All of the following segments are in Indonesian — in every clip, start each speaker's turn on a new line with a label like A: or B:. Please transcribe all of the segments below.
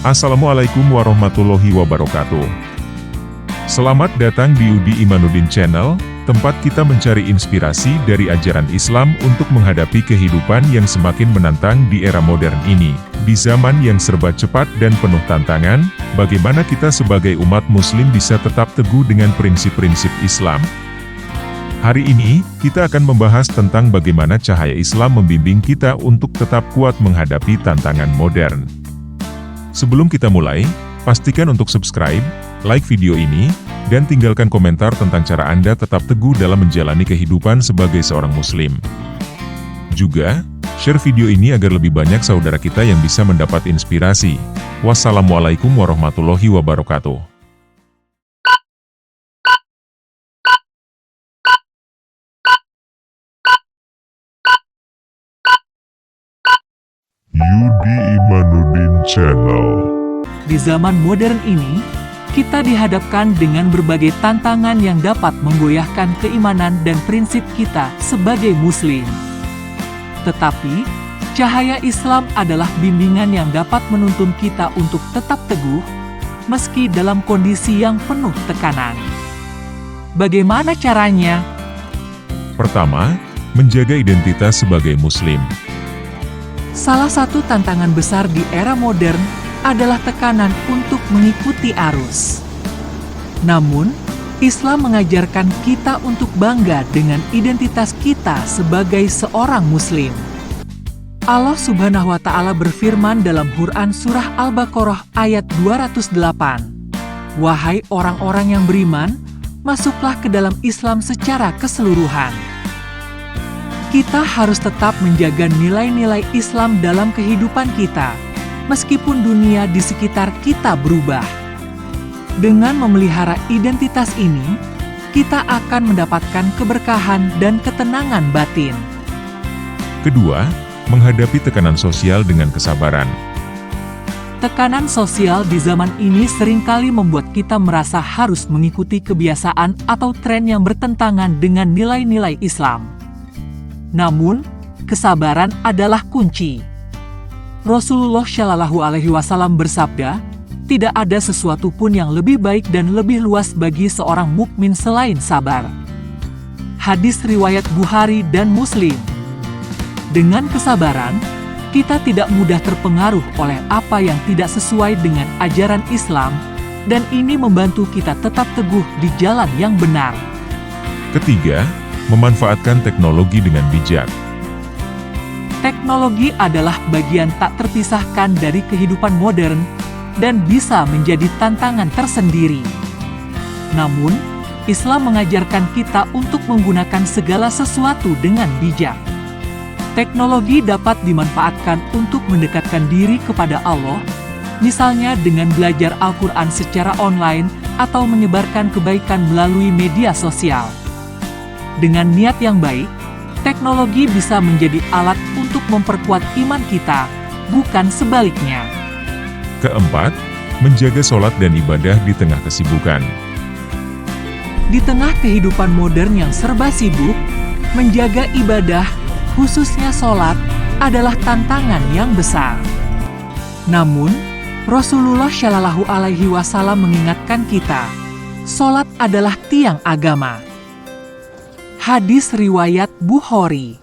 A: Assalamualaikum warahmatullahi wabarakatuh. Selamat datang di Udi Imanuddin Channel, tempat kita mencari inspirasi dari ajaran Islam untuk menghadapi kehidupan yang semakin menantang di era modern ini. Di zaman yang serba cepat dan penuh tantangan, bagaimana kita sebagai umat muslim bisa tetap teguh dengan prinsip-prinsip Islam? Hari ini, kita akan membahas tentang bagaimana cahaya Islam membimbing kita untuk tetap kuat menghadapi tantangan modern. Sebelum kita mulai, pastikan untuk subscribe, like video ini, dan tinggalkan komentar tentang cara Anda tetap teguh dalam menjalani kehidupan sebagai seorang muslim. Juga, share video ini agar lebih banyak saudara kita yang bisa mendapat inspirasi. Wassalamualaikum warahmatullahi wabarakatuh. Udi Imanuddin Channel.
B: Di zaman modern ini, kita dihadapkan dengan berbagai tantangan yang dapat menggoyahkan keimanan dan prinsip kita sebagai muslim. Tetapi, cahaya Islam adalah bimbingan yang dapat menuntun kita untuk tetap teguh, meski dalam kondisi yang penuh tekanan. Bagaimana caranya?
A: Pertama, menjaga identitas sebagai muslim.
B: Salah satu tantangan besar di era modern adalah tekanan untuk mengikuti arus. Namun, Islam mengajarkan kita untuk bangga dengan identitas kita sebagai seorang Muslim. Allah Subhanahu wa Ta'ala berfirman dalam Quran Surah Al-Baqarah ayat 208, "Wahai orang-orang yang beriman, masuklah ke dalam Islam secara keseluruhan." Kita harus tetap menjaga nilai-nilai Islam dalam kehidupan kita, meskipun dunia di sekitar kita berubah. Dengan memelihara identitas ini, kita akan mendapatkan keberkahan dan ketenangan batin.
A: Kedua, menghadapi tekanan sosial dengan kesabaran.
B: Tekanan sosial di zaman ini seringkali membuat kita merasa harus mengikuti kebiasaan atau tren yang bertentangan dengan nilai-nilai Islam. Namun, kesabaran adalah kunci. Rasulullah Shallallahu Alaihi Wasallam bersabda, "Tidak ada sesuatu pun yang lebih baik dan lebih luas bagi seorang mukmin selain sabar." Hadis riwayat Bukhari dan Muslim. Dengan kesabaran, kita tidak mudah terpengaruh oleh apa yang tidak sesuai dengan ajaran Islam, dan ini membantu kita tetap teguh di jalan yang benar.
A: Ketiga, memanfaatkan teknologi dengan bijak.
B: Teknologi adalah bagian tak terpisahkan dari kehidupan modern dan bisa menjadi tantangan tersendiri. Namun, Islam mengajarkan kita untuk menggunakan segala sesuatu dengan bijak. Teknologi dapat dimanfaatkan untuk mendekatkan diri kepada Allah, misalnya dengan belajar Al-Quran secara online atau menyebarkan kebaikan melalui media sosial. Dengan niat yang baik, teknologi bisa menjadi alat untuk memperkuat iman kita, bukan sebaliknya.
A: Keempat, menjaga sholat dan ibadah di tengah kesibukan.
B: Di tengah kehidupan modern yang serba sibuk, menjaga ibadah, khususnya sholat, adalah tantangan yang besar. Namun, Rasulullah Shallallahu Alaihi Wasallam mengingatkan kita, sholat adalah tiang agama. Hadis riwayat Bukhari.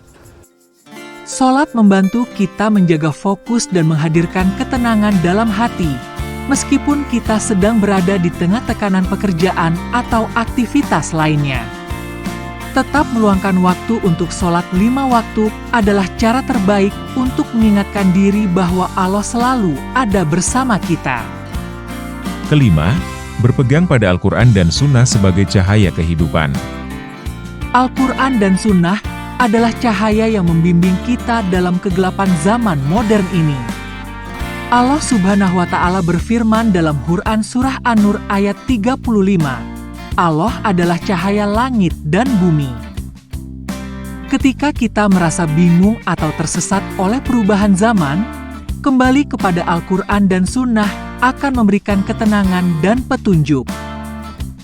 B: Sholat membantu kita menjaga fokus dan menghadirkan ketenangan dalam hati, meskipun kita sedang berada di tengah tekanan pekerjaan atau aktivitas lainnya. Tetap meluangkan waktu untuk sholat 5 waktu adalah cara terbaik untuk mengingatkan diri bahwa Allah selalu ada bersama kita.
A: Kelima, berpegang pada Al-Quran dan Sunnah sebagai cahaya kehidupan.
B: Al-Quran dan Sunnah adalah cahaya yang membimbing kita dalam kegelapan zaman modern ini. Allah Subhanahu wa Ta'ala berfirman dalam Quran Surah An-Nur ayat 35, "Allah adalah cahaya langit dan bumi." Ketika kita merasa bingung atau tersesat oleh perubahan zaman, kembali kepada Al-Quran dan Sunnah akan memberikan ketenangan dan petunjuk.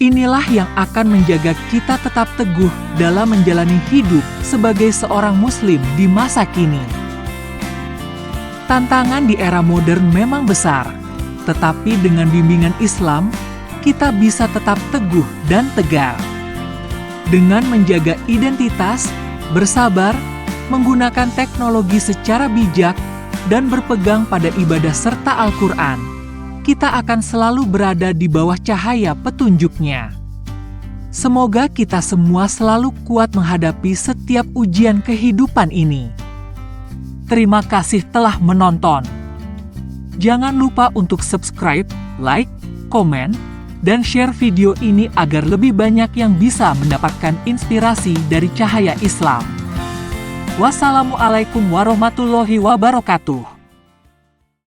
B: Inilah yang akan menjaga kita tetap teguh dalam menjalani hidup sebagai seorang muslim di masa kini. Tantangan di era modern memang besar, Tetapi dengan bimbingan Islam, kita bisa tetap teguh dan tegar. Dengan menjaga identitas, bersabar, menggunakan teknologi secara bijak, dan berpegang pada ibadah serta Al-Quran, kita akan selalu berada di bawah cahaya petunjuknya. Semoga kita semua selalu kuat menghadapi setiap ujian kehidupan ini. Terima kasih telah menonton. Jangan lupa untuk subscribe, like, komen, dan share video ini agar lebih banyak yang bisa mendapatkan inspirasi dari cahaya Islam. Wassalamualaikum warahmatullahi wabarakatuh.